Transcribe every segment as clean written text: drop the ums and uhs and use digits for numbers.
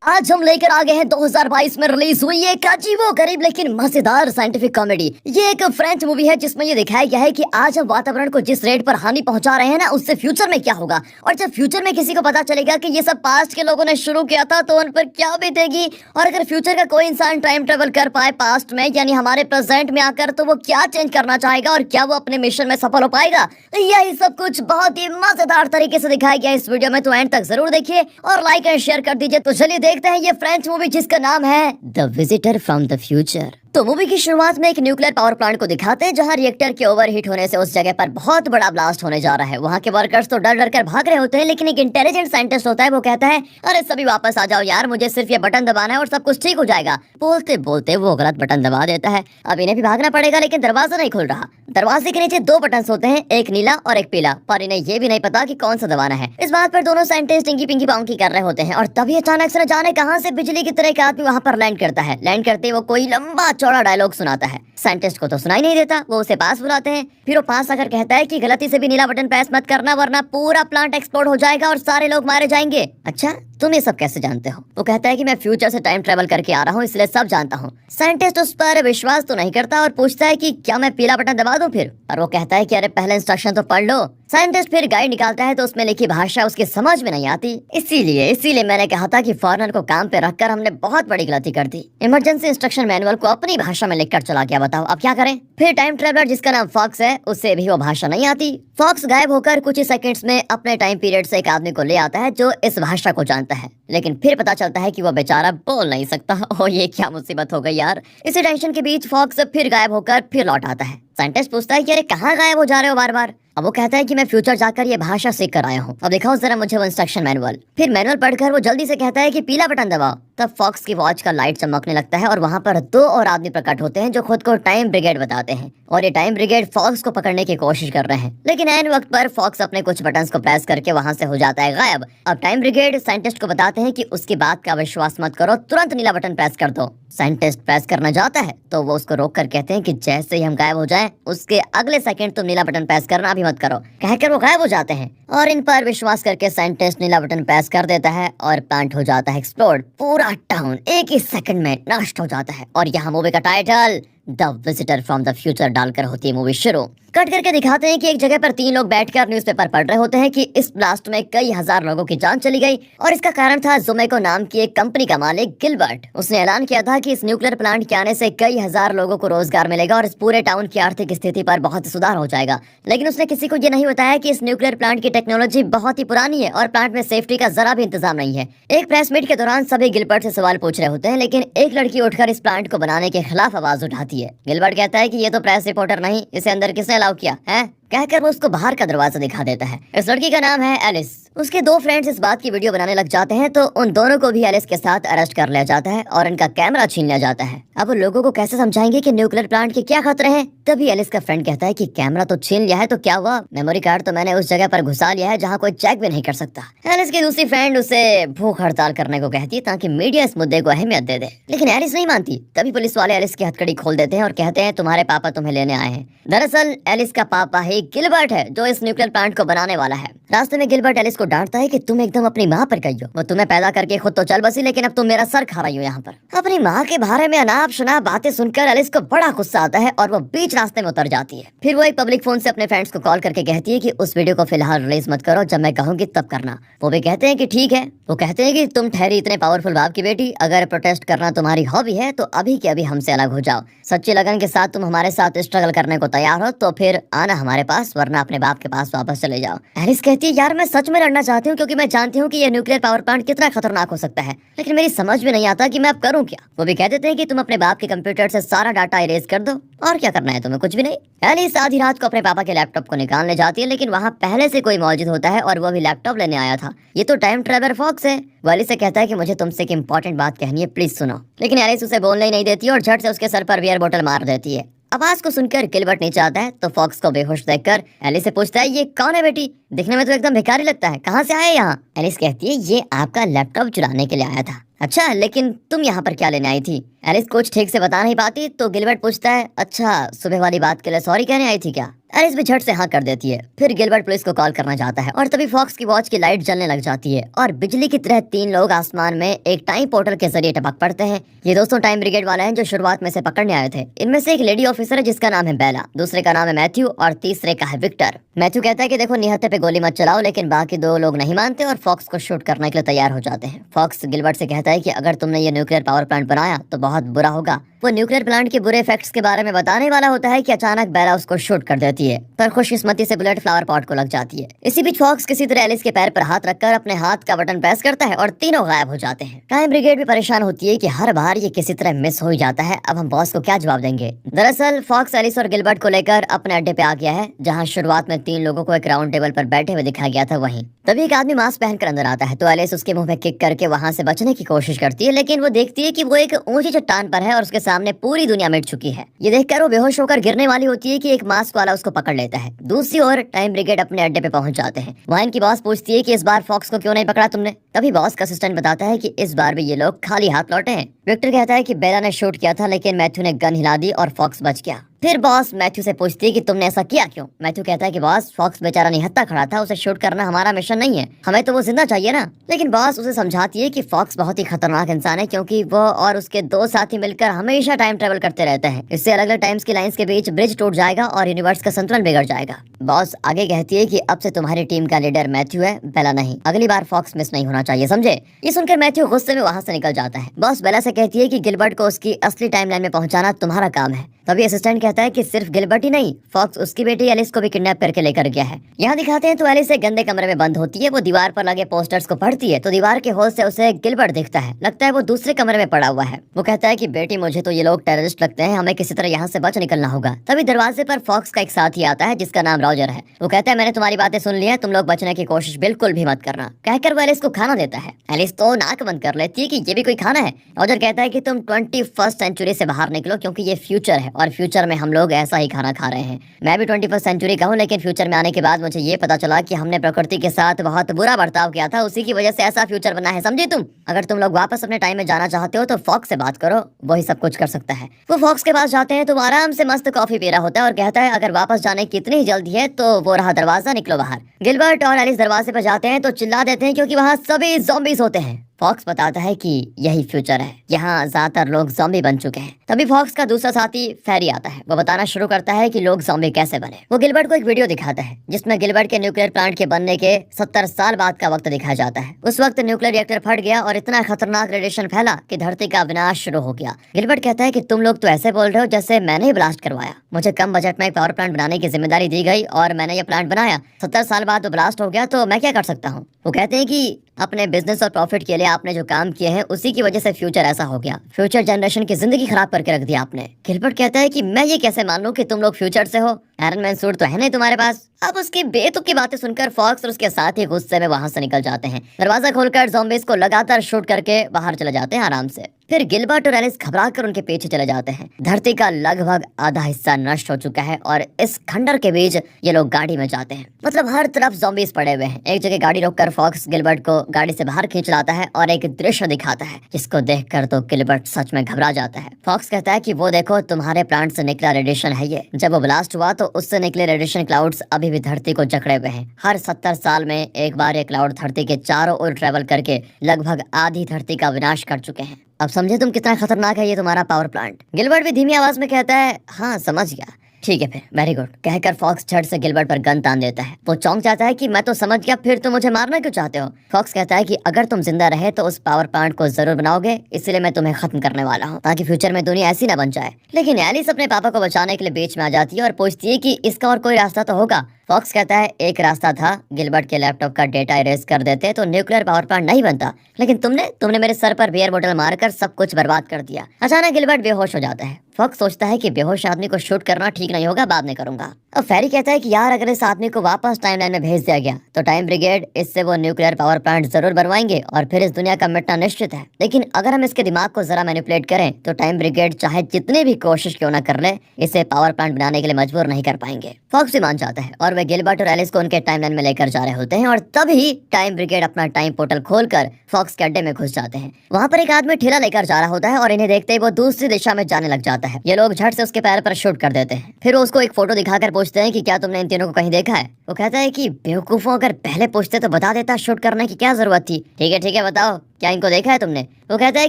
आज हम लेकर आ गए हैं 2022 में रिलीज हुई एक अजीबोगरीब लेकिन मजेदार साइंटिफिक कॉमेडी। ये एक फ्रेंच मूवी है जिसमें ये दिखाया गया है कि आज हम वातावरण को जिस रेट पर हानि पहुंचा रहे हैं ना, उससे फ्यूचर में क्या होगा। और जब फ्यूचर में किसी को पता चलेगा कि ये सब पास्ट के लोगों ने शुरू किया था तो उन पर क्या बीतेगी। और अगर फ्यूचर का कोई इंसान टाइम ट्रेवल कर पाए पास्ट में यानी हमारे प्रेजेंट में आकर, तो वो क्या चेंज करना चाहेगा और क्या वो अपने मिशन में सफल हो पाएगा। यही सब कुछ बहुत ही मजेदार तरीके से दिखाया गया इस वीडियो में, तो एंड तक जरूर देखिए और लाइक एंड शेयर कर दीजिए। तो चलिए देखते हैं ये फ्रेंच मूवी जिसका नाम है the visitor from the future. तो मूवी की शुरुआत में एक न्यूक्लियर पावर प्लांट को दिखाते हैं जहां रिएक्टर के ओवरहीट होने से उस जगह पर बहुत बड़ा ब्लास्ट होने जा रहा है। वहां के वर्कर्स तो डर डर कर भाग रहे होते हैं, लेकिन एक इंटेलिजेंट साइंटिस्ट होता है, वो कहता है अरे सभी वापस आ जाओ यार, मुझे सिर्फ ये बटन दबाना है और सब कुछ ठीक हो जाएगा। बोलते बोलते वो गलत बटन दबा देता है। अब इन्हें भी भागना पड़ेगा, लेकिन दरवाजा नहीं खुल रहा। दरवाजे के नीचे दो बटन होते हैं, एक नीला और एक पीला, पर इन्हें ये भी नहीं पता कि कौन सा दबाना है। इस बात पर दोनों साइंटिस्ट इंकी पिंकी पांकी कर रहे होते हैं और तभी अचानक से न जाने कहां से बिजली की तरह एक आदमी वहां पर लैंड करता है। लैंड करते वो कोई लंबा चौड़ा डायलॉग सुनाता है। साइंटिस्ट को तो सुनाई नहीं देता, वो उसे पास बुलाते हैं। फिर वो पास आकर कहता है कि गलती से भी नीला बटन प्रेस मत करना वरना पूरा प्लांट एक्सप्लोड हो जाएगा और सारे लोग मारे जाएंगे। अच्छा, तुम ये सब कैसे जानते हो? वो कहता है कि मैं फ्यूचर से टाइम ट्रेवल करके आ रहा हूँ, इसलिए सब जानता हूँ। साइंटिस्ट उस पर विश्वास तो नहीं करता और पूछता है कि क्या मैं पीला बटन दबा दूं फिर? और वो कहता है कि अरे पहले इंस्ट्रक्शन तो पढ़ लो। साइंटिस्ट फिर गाइड निकालता है तो उसमें लिखी भाषा उसकी समझ में नहीं आती। इसीलिए मैंने कहा था कि फॉरेनर को काम पे रखकर हमने बहुत बड़ी गलती कर दी। इमरजेंसी इंस्ट्रक्शन मैनुअल को अपनी भाषा में लिखकर चला गया, बताओ अब क्या करें। फिर टाइम ट्रेवलर जिसका नाम फॉक्स है, उससे भी वो भाषा नहीं आती। फॉक्स गायब होकर कुछ ही सेकंड्स में अपने टाइम पीरियड से एक आदमी को ले आता है जो इस भाषा को जानता है, लेकिन फिर पता चलता है कि वो बेचारा बोल नहीं सकता। ओ ये क्या मुसीबत हो गई यार। इसी टेंशन के बीच फॉक्स फिर गायब होकर फिर लौट आता है। साइंटिस्ट पूछता है कि अरे कहाँ गायब हो जा रहे हो बार बार? अब वो कहता है कि मैं फ्यूचर जाकर ये भाषा सीख कर आया हूँ, अब दिखाओ जरा मुझे वो इंस्ट्रक्शन मैनुअल। फिर मैनुअल पढ़कर वो जल्दी से कहता है कि पीला बटन दबाओ। तब फॉक्स की वॉच का लाइट चमकने लगता है और वहाँ पर दो और आदमी प्रकट होते हैं जो खुद को टाइम ब्रिगेड बताते हैं। और ये टाइम ब्रिगेड फॉक्स को पकड़ने की कोशिश कर रहे हैं, लेकिन ऐन वक्त पर फॉक्स अपने कुछ बटन्स को प्रेस करके वहाँ से हो जाता है गायब। अब टाइम ब्रिगेड साइंटिस्ट को बताते हैं कि उसकी बात का विश्वास मत करो, तुरंत नीला बटन प्रेस कर दो। साइंटिस्ट प्रेस करना चाहता है तो वो उसको रोक कर कहते हैं कि जैसे ही हम गायब हो जाएं उसके अगले सेकंड तुम नीला बटन प्रेस करना अभी मत करो। कहकर वो गायब हो जाते हैं और इन पर विश्वास करके साइंटिस्ट नीला बटन प्रेस कर देता है और प्लांट हो जाता है एक्सप्लोड। पूरा टाउन एक ही सेकंड में नष्ट हो जाता है। और यहाँ मूवी का title the visitor from the future डालकर होती है मूवी शुरू। कट करके दिखाते हैं कि एक जगह पर तीन लोग बैठकर न्यूज़पेपर पढ़ रहे होते हैं कि इस ब्लास्ट में कई हजार लोगों की जान चली गई और इसका कारण था जोमेको नाम की एक कंपनी का मालिक गिलबर्ट। उसने ऐलान किया था कि इस न्यूक्लियर प्लांट के आने से कई हजार लोगों को रोजगार मिलेगा और इस पूरे टाउन की आर्थिक स्थिति पर बहुत सुधार हो जाएगा। लेकिन उसने किसी को ये नहीं बताया कि इस न्यूक्लियर प्लांट की टेक्नोलॉजी बहुत ही पुरानी है और प्लांट में सेफ्टी का जरा भी इंतजाम नहीं है। एक प्रेस मीट के दौरान सभी गिलबर्ट से सवाल पूछ रहे होते हैं, लेकिन एक लड़की उठकर इस प्लांट को बनाने के खिलाफ आवाज उठाती है। गिलबर्ट कहता है कि ये तो प्रेस रिपोर्टर नहीं, इसे अंदर किसने अलाउ किया है? कहकर वो उसको बाहर का दरवाजा दिखा देता है। इस लड़की का नाम है एलिस। उसके दो फ्रेंड्स इस बात की वीडियो बनाने लग जाते हैं तो उन दोनों को भी एलिस के साथ अरेस्ट कर लिया जाता है और इनका कैमरा छीन लिया जाता है। अब वो लोगों को कैसे समझाएंगे कि न्यूक्लियर प्लांट के क्या खतरे हैं? तभी एलिस का फ्रेंड कहता है कि कैमरा तो छीन लिया है तो क्या हुआ, मेमोरी कार्ड तो मैंने उस जगह पर घुसा लिया है जहाँ कोई चेक भी नहीं कर सकता। एलिस की दूसरी फ्रेंड उसे भूख हड़ताल करने को कहती है ताकि मीडिया इस मुद्दे को अहमियत दे दे, लेकिन एलिस नहीं मानती। तभी पुलिस वाले एलिस की हथकड़ी खोल देते हैं और कहते हैं तुम्हारे पापा तुम्हें लेने आए हैं। दरअसल एलिस का पापा ही गिलबर्ट है जो इस न्यूक्लियर प्लांट को बनाने वाला है। रास्ते में गिलबर्ट एलिस को डांटता है कि तुम एकदम अपनी माँ पर गई हो, वो तुम्हें पैदा करके खुद तो चल बसी, लेकिन अब तुम मेरा सर खा रही हो यहाँ पर। अपनी माँ के बारे में अनाप शनाप बातें सुनकर एलिस को बड़ा गुस्सा आता है और वो बीच रास्ते में उतर जाती है। फिर वो एक पब्लिक फोन से अपने फ्रेंड्स को कॉल करके कहती है कि उस वीडियो को फिलहाल रिलीज मत करो, जब मैं कहूँगी तब करना। वो भी कहते हैं कि ठीक है। वो कहते हैं कि तुम ठहरी इतने पावरफुल बाप की बेटी, अगर प्रोटेस्ट करना तुम्हारी हॉबी है तो अभी के अभी हमसे अलग हो जाओ। सच्ची लगन के साथ तुम हमारे साथ स्ट्रगल करने को तैयार हो तो फिर आना हमारे पास, वरना अपने बाप के पास वापस चले जाओ। एलिस कहती है यार मैं सच में लड़ना चाहती हूँ क्योंकि मैं जानती हूँ कि ये न्यूक्लियर पावर प्लांट कितना खतरनाक हो सकता है, लेकिन मेरी समझ में नहीं आता कि मैं अब करूँ क्या। वो भी कह देते हैं कि तुम अपने बाप के कंप्यूटर से सारा डाटा इरेज कर दो, और क्या करना है तुम्हें, कुछ भी नहीं। एलिस आधी रात को अपने पापा के लैपटॉप को निकालने जाती है, लेकिन वहाँ पहले से कोई मौजूद होता है और वो भी लैपटॉप लेने आया था। ये तो टाइम ट्रेवलर फॉक्स है। वो एलिस से कहता है कि मुझे तुमसे एक इंपॉर्टेंट बात कहनी है, प्लीज सुनो। लेकिन एलिस उसे बोलने ही नहीं देती और झट से उसके सर पर बियर बोतल मार देती है। आवाज को सुनकर गिलबर्ट नीचे आता है तो फॉक्स को बेहोश देखकर एलिस से पूछता है ये कौन है बेटी, दिखने में तो एकदम भिखारी लगता है, कहाँ से आए यहाँ? एलिस कहती है ये आपका लैपटॉप चुराने के लिए आया था। अच्छा, लेकिन तुम यहाँ पर क्या लेने आई थी? एलिस कुछ ठीक से बता नहीं पाती तो गिलबर्ट पूछता है अच्छा सुबह वाली बात के लिए सॉरी कहने आई थी क्या? एलिस भी झट से हाँ कर देती है। फिर गिलबर्ट पुलिस को कॉल करना चाहता है और तभी फॉक्स की वॉच की लाइट जलने लग जाती है और बिजली की तरह 3 लोग आसमान में एक टाइम पोर्टल के जरिए टपक पड़ते हैं। ये दोस्तों टाइम ब्रिगेड वाले हैं जो शुरुआत में से पकड़ने आए थे। इनमें से एक लेडी ऑफिसर है जिसका नाम है बेला, दूसरे का नाम है मैथ्यू और तीसरे का है विक्टर। मैथ्यू कहता है कि देखो निहत्थे पे गोली मत चलाओ, लेकिन बाकी 2 लोग नहीं मानते और फॉक्स को शूट करने के लिए तैयार हो जाते हैं। फॉक्स गिलबर्ट से कहता है कि अगर तुमने ये न्यूक्लियर पावर प्लांट बनाया तो बहुत बुरा होगा। वो न्यूक्लियर प्लांट के बुरे इफेक्ट्स के बारे में बताने वाला होता है कि अचानक बेला उसको शूट कर देती है, पर खुशकिस्मती से बुलेट फ्लावर पॉट को लग जाती है। इसी बीच फॉक्स किसी तरह एलिस के पैर पर हाथ रखकर अपने हाथ का बटन प्रेस करता है और तीनों गायब हो जाते हैं। टाइम ब्रिगेड भी परेशान होती है कि हर बार ये किसी तरह मिस हो ही जाता है, अब हम बॉस को क्या जवाब देंगे। दरअसल फॉक्स एलिस और गिलबर्ट को लेकर अपने अड्डे पे आ गया है, जहाँ शुरुआत में 3 लोगों को एक राउंड टेबल पर बैठे हुए दिखाया गया था। वहीं तभी एक आदमी मास्क पहनकर अंदर आता है तो एलिस उसके मुंह पे किक करके वहाँ से बचने की कोशिश करती है, लेकिन वो देखती है कि वो एक ऊंची चट्टान पर है और उसके सामने पूरी दुनिया मिट चुकी है। ये देखकर वो बेहोश होकर गिरने वाली होती है कि एक मास्क वाला उसको पकड़ लेता है। दूसरी ओर टाइम ब्रिगेड अपने अड्डे पे पहुंच जाते हैं। वहाँ इनकी बॉस पूछती है कि इस बार फॉक्स को क्यों नहीं पकड़ा तुमने। तभी बॉस का असिस्टेंट बताता है कि इस बार भी ये लोग खाली हाथ लौटे हैं। विक्टर कहता है कि बेला ने शूट किया था, लेकिन मैथ्यू ने गन हिला दी और फॉक्स बच गया। फिर बॉस मैथ्यू से पूछती है कि तुमने ऐसा किया क्यों। मैथ्यू कहता है कि बॉस फॉक्स बेचारा निहत्था खड़ा था, उसे शूट करना हमारा मिशन नहीं है, हमें तो वो जिंदा चाहिए ना। लेकिन बॉस उसे समझाती है कि फॉक्स बहुत ही खतरनाक इंसान है, क्योंकि वो और उसके 2 साथी मिलकर हमेशा टाइम ट्रेवल करते रहते हैं। इससे अलग अलग टाइम्स की लाइंस के बीच ब्रिज टूट जाएगा और यूनिवर्स का संतुलन बिगड़ जाएगा। बॉस आगे कहती है कि अब से तुम्हारी टीम का लीडर मैथ्यू है, बेला नहीं। अगली बार फॉक्स मिस नहीं होना चाहिए, समझे। ये सुनकर मैथ्यू गुस्से में वहाँ से निकल जाता है। बॉस बेला से कहती है कि गिलबर्ट को उसकी असली टाइमलाइन में पहुंचाना तुम्हारा काम है। तभी असिस्टेंट कहता है कि सिर्फ गिलबर्ट ही नहीं, फॉक्स उसकी बेटी एलिस को भी किडनैप करके लेकर गया है। यहाँ दिखाते हैं तो एलिस एक गंदे कमरे में बंद होती है। वो दीवार पर लगे पोस्टर्स को पढ़ती है तो दीवार के होल से उसे गिलबर्ट दिखता है। लगता है वो दूसरे कमरे में पड़ा हुआ है। वो कहता है कि बेटी मुझे तो ये लोग टेररिस्ट लगते हैं, हमें किसी तरह यहाँ से बच निकलना होगा। तभी दरवाजे पर फॉक्स का एक साथी आता है जिसका नाम रॉजर है। वो कहता है मैंने तुम्हारी बातें सुन ली है, तुम लोग बचने की कोशिश बिल्कुल भी मत करना। कहकर वो एलिस को खाना देता है। एलिस तो नाक बंद कर लेती है कि ये भी कोई खाना है। रॉजर कहता है कि तुम 21st सेंचुरी से बाहर निकलो, क्योंकि ये फ्यूचर है और फ्यूचर में हम लोग ऐसा ही खाना खा रहे हैं। मैं भी 21st सेंचुरी का हूँ, लेकिन फ्यूचर में आने के बाद मुझे ये पता चला कि हमने प्रकृति के साथ बहुत बुरा बर्ताव किया था, उसी की वजह से ऐसा फ्यूचर बना है, समझे तुम। अगर तुम लोग वापस अपने टाइम में जाना चाहते हो तो फॉक्स से बात करो, वही सब कुछ कर सकता है। वो फॉक्स के पास जाते हैं तो आराम से मस्त कॉफी पी रहा होता है और कहता है अगर वापस जाने की इतनी जल्दी है तो वो रहा दरवाजा, निकलो बाहर। गिलबर्ट और एलिस दरवाजे पर जाते हैं तो चिल्ला देते हैं क्योंकि वहाँ सभी ज़ॉम्बीज होते हैं। फॉक्स बताता है कि यही फ्यूचर है, यहाँ ज्यादातर लोग ज़ॉम्बी बन चुके हैं। तभी फॉक्स का दूसरा साथी फेरी आता है। वो बताना शुरू करता है कि लोग ज़ॉम्बी कैसे बने। वो गिलबर्ट को एक वीडियो दिखाता है जिसमें गिलबर्ट के न्यूक्लियर प्लांट के बनने के 70 साल बाद का वक्त दिखाया जाता है। उस वक्त न्यूक्लियर रिएक्टर फट गया और इतना खतरनाक रेडिएशन फैला कि धरती का विनाश शुरू हो गया। गिलबर्ट कहता है कि तुम लोग तो ऐसे बोल रहे हो जैसे मैंने ही ब्लास्ट करवाया। मुझे कम बजट में एक पावर प्लांट बनाने की जिम्मेदारी दी गई और मैंने ये प्लांट बनाया। 70 साल बाद वो ब्लास्ट हो गया तो मैं क्या कर सकता हूँ। वो कहते हैं कि अपने बिजनेस और प्रॉफिट के लिए आपने जो काम किए हैं उसी की वजह से फ्यूचर ऐसा हो गया। फ्यूचर जनरेशन की जिंदगी खराब करके रख दिया आपने। गिलबर्ट कहता है कि मैं ये कैसे मान लूं कि तुम लोग फ्यूचर से हो, आयरन मैन सूट तो है नहीं तुम्हारे पास। अब उसकी बेतुकी बातें सुनकर फॉक्स और उसके साथ ही गुस्से में वहां से निकल जाते हैं। दरवाजा खोलकर ज़ॉम्बीज को लगातार शूट करके बाहर चले जाते हैं आराम से। फिर गिलबर्ट और एलिस घबराकर उनके पीछे चले जाते हैं। धरती का लगभग आधा हिस्सा नष्ट हो चुका है और इस खंडर के बीच ये लोग गाड़ी में जाते हैं। मतलब हर तरफ ज़ॉम्बीज पड़े हुए हैं। एक जगह गाड़ी रोककर फॉक्स गिलबर्ट को गाड़ी से बाहर खींच लाता है और एक दृश्य दिखाता है जिसको देखकर तो गिलबर्ट सच में घबरा जाता है। फॉक्स कहता है कि वो देखो तुम्हारे प्लांट से निकला रेडिएशन है ये। जब वो ब्लास्ट हुआ तो उससे निकले रेडिएशन क्लाउड्स अभी भी धरती को जकड़े हुए हैं। हर 70 साल में एक बार ये क्लाउड धरती के चारों ओर ट्रेवल करके लगभग आधी धरती का विनाश कर चुके हैं। अब समझे तुम कितना खतरनाक है ये तुम्हारा पावर प्लांट। गिलबर्ट भी धीमी आवाज में कहता है हाँ समझ गया, ठीक है फिर वेरी गुड। कहकर फॉक्स झट से गिलबर्ट पर गन तान देता है। वो चौंक जाता है कि मैं तो समझ गया, फिर तुम मुझे मारना क्यों चाहते हो। फॉक्स कहता है कि अगर तुम जिंदा रहे तो उस पावर प्लांट को जरूर बनाओगे, इसलिए मैं तुम्हें खत्म करने वाला हूँ ताकि फ्यूचर में दुनिया ऐसी न बन जाए। लेकिन एलिस अपने पापा को बचाने के लिए बीच में आ जाती है और पूछती है कि इसका और कोई रास्ता तो होगा। फॉक्स कहता है एक रास्ता था, गिलबर्ट के लैपटॉप का डेटा इरेज कर देते तो न्यूक्लियर पावर प्लांट नहीं बनता, लेकिन तुमने मेरे सर पर बियर बोतल मारकर सब कुछ बर्बाद कर दिया। अचानक गिलबर्ट बेहोश हो जाता है। फॉक्स सोचता है कि बेहोश आदमी को शूट करना ठीक नहीं होगा, बाद में करूंगा। अब फेरी कहता है कि यार अगर इस आदमी को वापस टाइमलाइन में भेज दिया गया तो टाइम ब्रिगेड इससे वो न्यूक्लियर पावर प्लांट जरूर बनवाएंगे और फिर इस दुनिया का मिटना निश्चित है। लेकिन अगर हम इसके दिमाग को जरा मैनिपुलेट करें तो टाइम ब्रिगेड चाहे जितनी भी कोशिश क्यों ना कर ले, इसे पावर प्लांट बनाने के लिए मजबूर नहीं कर पाएंगे। फॉक्स भी मान जाता है और वे गिलबर्ट और एलिस को उनके टाइमलाइन में लेकर जा रहे होते हैं और तभी टाइम ब्रिगेड अपना टाइम पोर्टल खोलकर फॉक्स के अड्डे में घुस जाते हैं। वहाँ पर एक आदमी ठेला लेकर जा रहा होता है और इन्हें देखते ही वो दूसरी दिशा में जाने लग जाता है। ये लोग झट से उसके पैर पर शूट कर देते हैं। फिर उसको एक फोटो दिखाकर पूछते हैं कि क्या तुमने इन तीनों को कहीं देखा है। वो कहता है कि बेवकूफों, अगर पहले पूछते तो बता देता, शूट करने की क्या जरूरत थी। ठीक है बताओ, क्या इनको देखा है तुमने। वो कहता है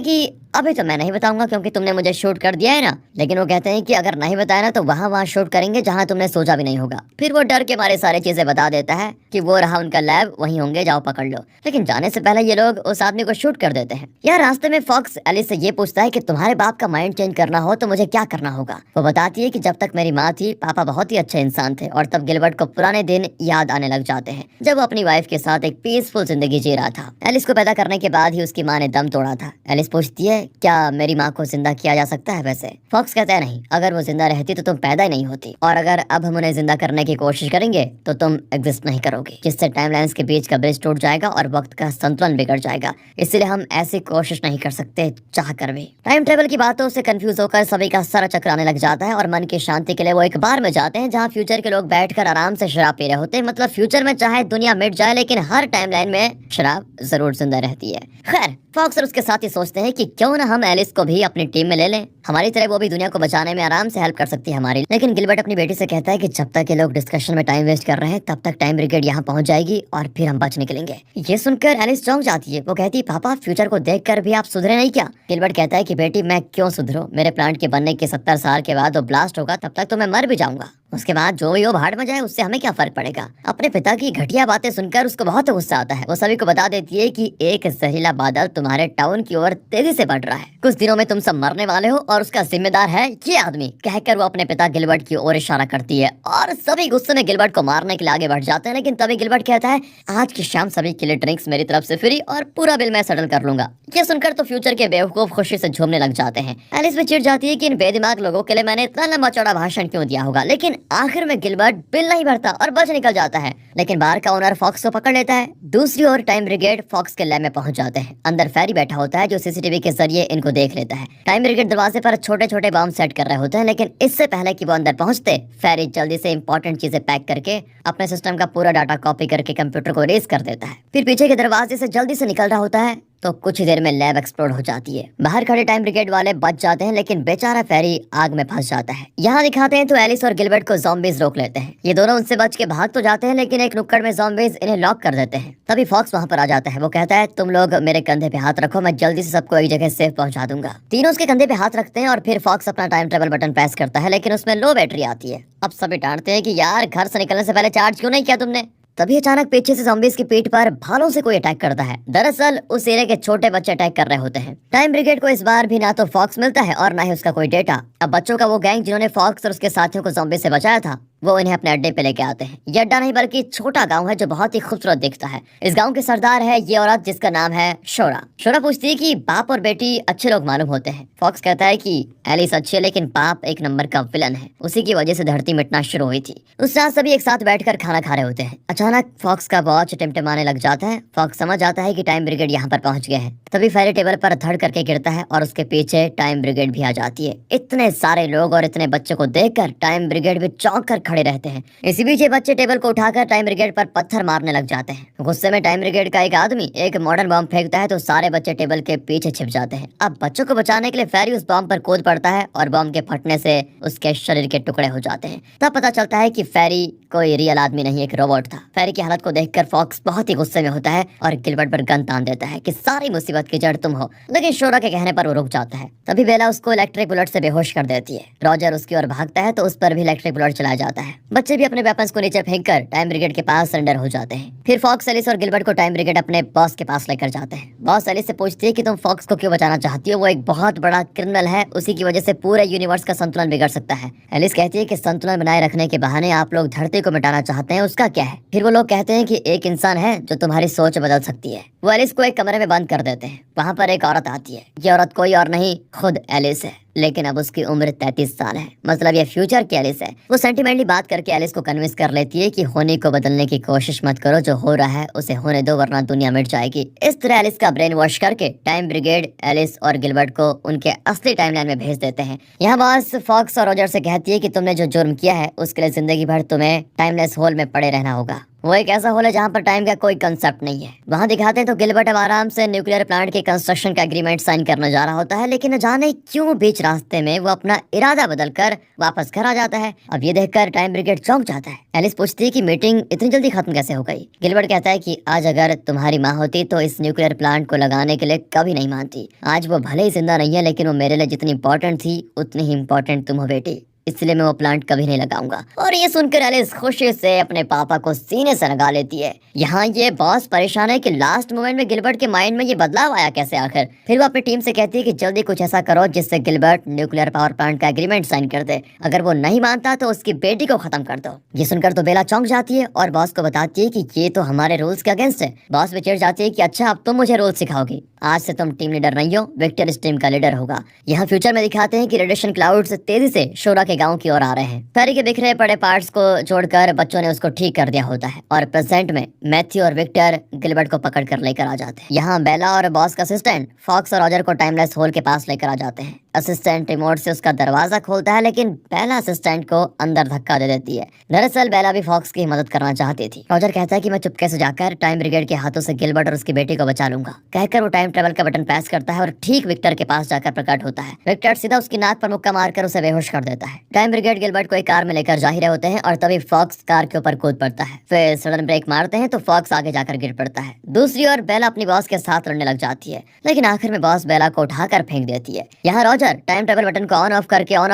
कि अभी तो मैं नहीं बताऊंगा क्योंकि तुमने मुझे शूट कर दिया है ना। लेकिन वो कहते हैं कि अगर नहीं बताया ना तो वहाँ शूट करेंगे जहाँ तुमने सोचा भी नहीं होगा। फिर वो डर के मारे सारी चीजें बता देता है कि वो रहा उनका लैब, वहीं होंगे, जाओ पकड़ लो। लेकिन जाने से पहले ये लोग उस आदमी को शूट कर देते हैं। यार रास्ते में फॉक्स एलिस से ये पूछता है कि तुम्हारे बाप का माइंड चेंज करना हो तो मुझे क्या करना होगा। वो बताती है कि जब तक मेरी माँ थी पापा बहुत ही अच्छे इंसान थे। और तब गिलबर्ट को पुराने दिन याद आने लग जाते हैं जब वो अपनी वाइफ के साथ एक पीसफुल जिंदगी जी रहा था। एलिस को पैदा करने के बाद ही उसकी माँ ने दम तोड़ा था। एलिस पूछती है क्या मेरी माँ को जिंदा किया जा सकता है वैसे। फॉक्स कहता है नहीं, अगर वो जिंदा रहती तो तुम पैदा ही नहीं होती, और अगर अब हम उन्हें जिंदा करने की कोशिश करेंगे तो तुम एग्जिस्ट नहीं करोगे, जिससे टाइमलाइंस के बीच का ब्रिज टूट जाएगा और वक्त का संतुलन बिगड़ जाएगा। इसलिए हम ऐसी कोशिश नहीं कर सकते चाह कर भी। टाइम ट्रेवल की बातों से कंफ्यूज होकर सभी का सर चकराने लग जाता है और मन की शांति के लिए वो एक बार में जाते हैं जहाँ फ्यूचर के लोग बैठकर आराम से शराब पी रहे होते हैं। मतलब फ्यूचर में चाहे दुनिया मिट जाए लेकिन हर टाइमलाइन में शराब जरूर जिंदा रहती है। खैर फॉक्स और उसके साथी सोचते हैं कि क्यों ना हम एलिस को भी अपनी टीम में ले लें, हमारी तरह वो भी दुनिया को बचाने में आराम से हेल्प कर सकती है हमारी। लेकिन गिलबर्ट अपनी बेटी से कहता है कि जब तक ये लोग डिस्कशन में टाइम वेस्ट कर रहे हैं तब तक टाइम ब्रिगेड यहाँ पहुंच जाएगी और फिर हम बच निकलेंगे। ये सुनकर एलिस चौंक जाती है। वो कहती है पापा फ्यूचर को देखकर भी आप सुधरे नहीं क्या। गिलबर्ट कहता है कि बेटी मैं क्यों सुधरूं, मेरे प्लांट के बनने के 70 साल के बाद वो ब्लास्ट होगा, तब तक तो मैं मर भी जाऊंगा। उसके बाद जो भी वो भाड़ में जाए उससे हमें क्या फर्क पड़ेगा। अपने पिता की घटिया बातें सुनकर उसको बहुत गुस्सा आता है। वो सभी को बता देती है कि एक जहरीला बादल तुम्हारे टाउन की ओर तेजी से बढ़ रहा है, कुछ दिनों में तुम सब मरने वाले हो और उसका जिम्मेदार है ये आदमी। कहकर वो अपने पिता गिलबर्ट की ओर इशारा करती है और सभी गुस्से में गिलबर्ट को मारने के लिए आगे बढ़ जाते हैं। लेकिन तभी गिलबर्ट कहता है आज की शाम सभी के लिए ड्रिंक्स मेरी तरफ से फ्री और पूरा बिल मैं सेटल कर लूंगा। ये सुनकर तो फ्यूचर के बेवकूफ खुशी से झूमने लग जाते हैं। एलिस भी चिढ़ जाती है कि इन बेदिमाग लोगों के लिए मैंने इतना लंबा चौड़ा भाषण क्यों दिया होगा। लेकिन आखिर में गिलबर्ट बिल नहीं भरता और बच निकल जाता है। लेकिन बार का ओनर फॉक्स को पकड़ लेता है। दूसरी ओर टाइम ब्रिगेड फॉक्स के लैब में पहुंच जाते हैं। अंदर फेरी बैठा होता है जो सीसीटीवी के जरिए इनको देख लेता है। टाइम ब्रिगेड दरवाजे पर छोटे छोटे बम सेट कर रहे होते हैं, लेकिन इससे पहले कि वो अंदर पहुंचते फेरी जल्दी से इंपॉर्टेंट चीजें पैक करके अपने सिस्टम का पूरा डाटा कॉपी करके कंप्यूटर को रेस कर देता है। फिर पीछे के दरवाजे से जल्दी से निकल रहा होता है तो कुछ ही देर में लैब एक्सप्लोड हो जाती है। बाहर खड़े टाइम ब्रिगेड वाले बच जाते हैं लेकिन बेचारा फेरी आग में फंस जाता है। यहाँ दिखाते हैं तो एलिस और गिलबर्ट को ज़ॉम्बीज रोक लेते हैं। ये दोनों उनसे बच के भाग तो जाते हैं लेकिन एक नुक्कड़ में ज़ॉम्बीज इन्हें लॉक कर देते हैं। तभी फॉक्स वहाँ पर आ जाता है। वो कहता है तुम लोग मेरे कंधे पे हाथ रखो, मैं जल्दी से सबको एक जगह सेफ पहुंचा दूंगा। तीनों उसके कंधे पे हाथ रखते हैं और फिर फॉक्स अपना टाइम ट्रेवल बटन प्रेस करता है लेकिन उसमें लो बैटरी आती है। अब सभी डांटते हैं कि यार घर से निकलने से पहले चार्ज क्यों नहीं किया तुमने। तभी अचानक पीछे से ज़ॉम्बीज की पीठ पर भालों से कोई अटैक करता है। दरअसल उस एरिया के छोटे बच्चे अटैक कर रहे होते हैं। टाइम ब्रिगेड को इस बार भी ना तो फॉक्स मिलता है और ना ही उसका कोई डेटा। अब बच्चों का वो गैंग जिन्होंने फॉक्स और उसके साथियों को ज़ॉम्बी से बचाया था वो इन्हें अपने अड्डे पे लेके आते हैं। ये अड्डा नहीं बल्कि छोटा गांव है जो बहुत ही खूबसूरत दिखता है। इस गांव के सरदार है ये औरत जिसका नाम है शोरा। शोरा पूछती है कि बाप और बेटी अच्छे लोग मालूम होते हैं। फॉक्स कहता है कि एलिस अच्छी है लेकिन बाप एक नंबर का विलन है, उसी की वजह से धरती मिटना शुरू हुई थी। उस रात सभी एक साथ बैठकर खाना खा रहे होते हैं। अचानक फॉक्स का वॉच टिमटिमाने लग जाता है। फॉक्स समझ जाता है कि टाइम ब्रिगेड यहाँ पर पहुंच गए हैं। तभी फेरी टेबल पर धड़ करके गिरता है और उसके पीछे टाइम ब्रिगेड भी आ जाती है। इतने सारे लोग और इतने बच्चों को देखकर टाइम ब्रिगेड भी चौंक कर खड़े रहते हैं। इसी बीच ये बच्चे टेबल को उठाकर टाइम ब्रिगेड पर पत्थर मारने लग जाते हैं। गुस्से में टाइम ब्रिगेड का एक आदमी एक मॉडर्न बम फेंकता है तो सारे बच्चे टेबल के पीछे छिप जाते हैं। अब बच्चों को बचाने के लिए फेरी उस बम पर कूद पड़ता है और बम के फटने से उसके शरीर के टुकड़े हो जाते हैं। तब पता चलता है कि फेरी कोई रियल आदमी नहीं, एक रोबोट था। फेरी की हालत को देखकर फॉक्स बहुत ही गुस्से में होता है और गिलबर्ट पर गन तान देता है कि सारी मुसीबत की जड़ तुम हो। लेकिन शोरा के कहने पर वो रुक जाता है। तभी बेला उसको इलेक्ट्रिक बुलेट से बेहोश कर देती है। रॉजर उसकी ओर भागता है तो उस पर भी इलेक्ट्रिक बुलेट चला जाता है। बच्चे भी अपने वेपन्स को नीचे फेंककर टाइम ब्रिगेड के पास सरेंडर हो जाते हैं। फिर फॉक्स, एलिस और गिलबर्ट को टाइम ब्रिगेड अपने बॉस के पास लेकर जाते हैं। बॉस एलिस से पूछती है कि तुम फॉक्स को क्यों बचाना चाहती हो, वो एक बहुत बड़ा क्रिमिनल है, उसी की वजह से पूरे यूनिवर्स का संतुलन बिगड़ सकता है। एलिस कहती है कि संतुलन बनाए रखने के बहाने आप लोग धरती को मिटाना चाहते हैं, उसका क्या है। फिर वो लोग कहते हैं कि एक इंसान है जो तुम्हारी सोच बदल सकती है। वो एलिस को एक कमरे में बंद कर देते हैं। वहाँ पर एक औरत आती है। ये औरत कोई और नहीं खुद एलिस है। लेकिन अब उसकी उम्र 33 साल है। मतलब ये फ्यूचर की एलिस है। वो सेंटिमेंटली बात करके एलिस को कन्विंस कर लेती है कि होने को बदलने की कोशिश मत करो, जो हो रहा है उसे होने दो वरना दुनिया मिट जाएगी। इस तरह एलिस का ब्रेन वॉश करके टाइम ब्रिगेड एलिस और गिलबर्ट को उनके असली टाइमलाइन में भेज देते हैं। यहाँ बॉस फॉक्स और रॉजर से कहती है कि तुमने जो जुर्म किया है उसके लिए जिंदगी भर तुम्हें टाइमलेस होल में पड़े रहना होगा। वो एक ऐसा होल है जहाँ पर टाइम का कोई कंसेप्ट नहीं है। वहाँ दिखाते हैं तो गिलबर्ट अब आराम से न्यूक्लियर प्लांट के कंस्ट्रक्शन का एग्रीमेंट साइन करने जा रहा होता है, लेकिन न जाने क्यों बीच रास्ते में वो अपना इरादा बदलकर वापस घर आ जाता है। अब ये देखकर टाइम ब्रिगेड चौंक जाता है। एलिस पूछती है कि मीटिंग इतनी जल्दी खत्म कैसे हो गई। गिलबर्ट कहता है कि आज अगर तुम्हारी माँ होती तो इस न्यूक्लियर प्लांट को लगाने के लिए कभी नहीं मानती। आज वो भले ही जिंदा नहीं है, लेकिन वो मेरे लिए जितनी इंपॉर्टेंट थी उतनी ही इंपॉर्टेंट तुम हो बेटी, इसलिए मैं वो प्लांट कभी नहीं लगाऊंगा। और ये सुनकर एलिस खुशी से अपने पापा को सीने से लगा लेती है। यहाँ ये बॉस परेशान है कि लास्ट मोमेंट में गिलबर्ट के माइंड में ये बदलाव आया कैसे आखिर। फिर वो अपनी टीम से कहती है कि जल्दी कुछ ऐसा करो जिससे गिलबर्ट न्यूक्लियर पावर प्लांट का एग्रीमेंट साइन कर दे। अगर वो नहीं मानता तो उसकी बेटी को खत्म कर दो। ये सुनकर तो बेला चौंक जाती है और बॉस को बताती है कि ये तो हमारे रूल्स के अगेंस्ट है। बॉस भी चिढ़ जाती है कि अच्छा अब तुम मुझे रूल्स सिखाओगी, आज से तुम टीम लीडर नहीं हो, विक्टर इस टीम का लीडर होगा। यहाँ फ्यूचर में दिखाते हैं कि रेडिएशन क्लाउड्स तेजी से शोरा के गांव की ओर आ रहे हैं। फेरी के बिखरे पड़े पार्ट्स को जोड़कर बच्चों ने उसको ठीक कर दिया होता है और प्रेजेंट में मैथ्यू और विक्टर गिलबर्ट को पकड़ कर लेकर आ जाते हैं। यहाँ बेला और बॉस का असिस्टेंट फॉक्स और रॉजर को टाइमलेस होल के पास लेकर आ जाते हैं। असिस्टेंट रिमोट से उसका दरवाजा खोलता है, लेकिन बेला असिस्टेंट को अंदर धक्का दे देती है। दरअसल बेला भी फॉक्स की मदद करना चाहती थी। रॉजर कहता है कि मैं चुपके से जाकर टाइम ब्रिगेड के हाथों से गिलबर्ट और उसकी बेटी को बचा लूंगा। कहकर वो टाइम ट्रेवल का बटन प्रेस करता है और ठीक विक्टर के पास जाकर प्रकट होता है। विक्टर सीधा उसकी नाक पर मुक्का मारकर उसे बेहोश कर देता है। टाइम ब्रिगेड गिलबर्ट को एक कार में लेकर जा ही रहे होते हैं और तभी फॉक्स कार के ऊपर कूद पड़ता है। फिर सडन ब्रेक मारते हैं तो फॉक्स आगे जाकर गिर पड़ता है। दूसरी ओर बेला अपनी बॉस के साथ लड़ने लग जाती है, लेकिन आखिर में बॉस बेला को उठाकर फेंक देती है। यहाँ रॉजर टाइम ट्रेवल बटन को ऑन ऑफ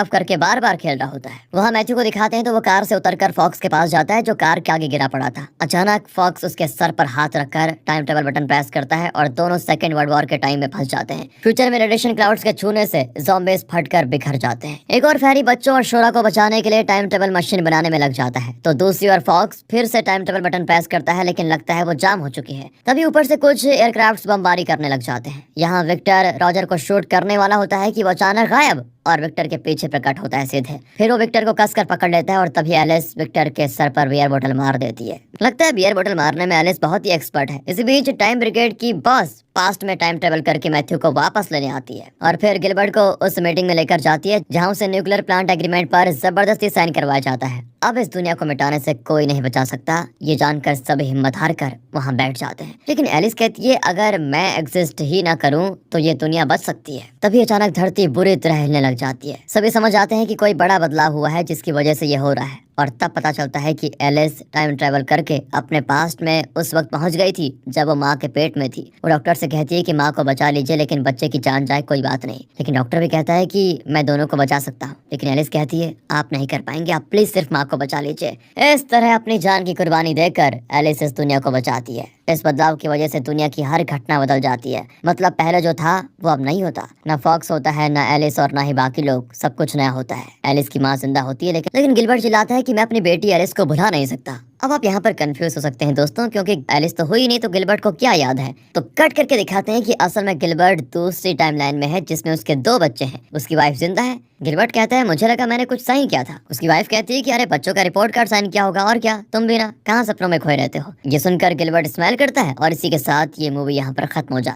करके बार बार खेल रहा होता है। वहाँ मैथ्यू को दिखाते हैं तो वो कार से उतरकर फॉक्स के पास जाता है जो कार के आगे गिरा पड़ा था। अचानक फॉक्स उसके सर पर हाथ रखकर टाइम ट्रेवल बटन प्रेस करता है और दोनों सेकंड वर्ल्ड वॉर के टाइम में फंस जाते हैं। फ्यूचर में रेडिएशन क्लाउड्स के छूने से ज़ॉम्बीज़ फटकर बिखर जाते हैं। एक और फेरी बच्चों और शोरा को बचाने के लिए टाइम ट्रेवल मशीन बनाने में लग जाता है, तो दूसरी ओर फॉक्स फिर से टाइम ट्रेवल बटन प्रेस करता है, लेकिन लगता है वो जाम हो चुकी है। तभी ऊपर से कुछ एयरक्राफ्ट बमबारी करने लग जाते हैं। यहाँ विक्टर रॉजर को शूट करने वाला होता है कि वो अचानक गायब और विक्टर के पीछे प्रकट होता है सीधे। फिर वो विक्टर को कसकर पकड़ लेता है और तभी एलिस विक्टर के सर पर बियर बोतल मार देती है। लगता है बियर बोतल मारने में एलिस बहुत ही एक्सपर्ट है। इसी बीच टाइम ब्रिगेड की बॉस पास्ट में टाइम ट्रेवल करके मैथ्यू को वापस लेने आती है और फिर गिलबर्ट को उस मीटिंग में लेकर जाती है जहां उसे न्यूक्लियर प्लांट एग्रीमेंट पर जबरदस्ती साइन करवाया जाता है। अब इस दुनिया को मिटाने से कोई नहीं बचा सकता, ये जानकर सभी हिम्मत हार कर वहाँ बैठ जाते हैं। लेकिन एलिस कहती है अगर मैं एग्जिस्ट ही ना करूँ तो ये दुनिया बच सकती है। तभी अचानक धरती बुरी तरह हिलने लग जाती है। सभी समझ आते हैं कि कोई बड़ा बदलाव हुआ है जिसकी वजह से ये हो रहा है और तब पता चलता है कि एलिस टाइम ट्रेवल करके अपने पास्ट में उस वक्त पहुंच गई थी जब वो माँ के पेट में थी। वो डॉक्टर से कहती है कि माँ को बचा लीजिए, लेकिन बच्चे की जान जाए कोई बात नहीं। लेकिन डॉक्टर भी कहता है कि मैं दोनों को बचा सकता हूँ, लेकिन एलिस कहती है आप नहीं कर पाएंगे, आप प्लीज सिर्फ माँ को बचा लीजिए। इस तरह अपनी जान की कुर्बानी देकर एलिस इस दुनिया को बचाती है। इस बदलाव की वजह से दुनिया की हर घटना बदल जाती है। मतलब पहले जो था वो अब नहीं होता, ना फॉक्स होता है, ना एलिस और ना ही बाकी लोग, सब कुछ नया होता है। एलिस की माँ जिंदा होती है, लेकिन गिलबर्ट चिल्लाता है कि मैं अपनी बेटी एलिस को भुला नहीं सकता। अब आप यहाँ पर कंफ्यूज हो सकते हैं दोस्तों, क्योंकि एलिस तो हुई नहीं तो गिलबर्ट को क्या याद है। तो कट करके दिखाते हैं कि असल में गिलबर्ट दूसरी टाइमलाइन में है जिसमें उसके 2 बच्चे हैं। उसकी वाइफ जिंदा है। गिलबर्ट कहता है मुझे लगा मैंने कुछ साइन किया था। उसकी वाइफ कहती है कि अरे बच्चों का रिपोर्ट कार्ड साइन किया होगा, और क्या तुम भी ना कहाँ सपनों में खोए रहते हो। ये सुनकर गिलबर्ट स्माइल करता है और इसी के साथ ये मूवी यहाँ पर खत्म हो जाती है।